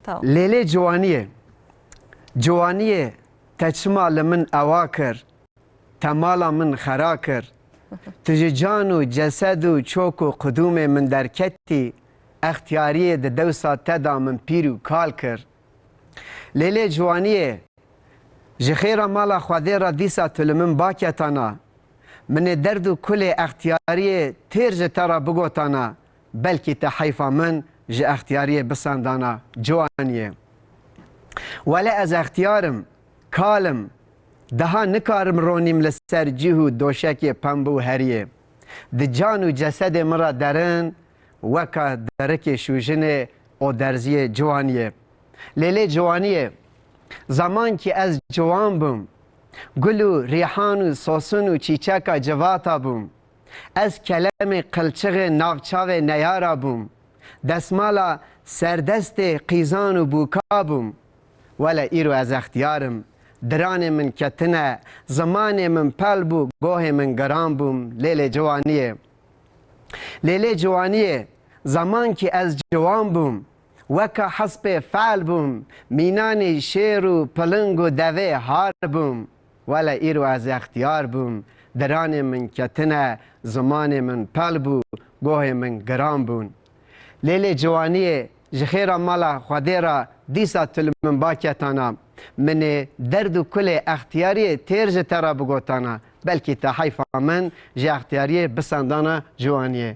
لیلی جوانیه تچما لمن اوا کر تمالا من خرا کر تجی جان و جسد و چوک و قدوم من درکتی اختیاری ده دوسا تدا من پیر و کال کر لیلی جوانیه جخیر مالا خواده را دیسا تو لمن باکتانا من درد و کل اختیاری تیر جترا بگوتانا بلکی تحیفا من ج اختیاری بسندانا جوانیه ولی از اختیارم کالم دها نکارم رونیم لسر جیهو دوشک پنبو هریه ده جان و جسد مرا درن وکا درک شوژن او درزی جوانیه لیلی جوانیه زمان که از جوان بوم گل و ریحان و سوسن و چیچکا جواتا بوم از کلم قلچغ ناوچاو نیارا بوم دستمالا سردست قیزان و بوکا بوم ولی ایرو از اختیارم دران من کتنه زمان من پل بو گوه من گرام بوم لیلی جوانیه زمان که از جوان بوم وکا حسب فعل بوم مینان شیر و پلنگ و دوه هار بوم ولی ایرو از اختیار بوم دران من کتنه زمان من پل بو گوه من گرام بون لیلی جوانیه جخیر مالا خواده را دیسا تل من باکتانا من درد و کل اختیاری تیر جترا بگوتانا بلکی تحیفا من جه اختیاری بسندانا جوانیه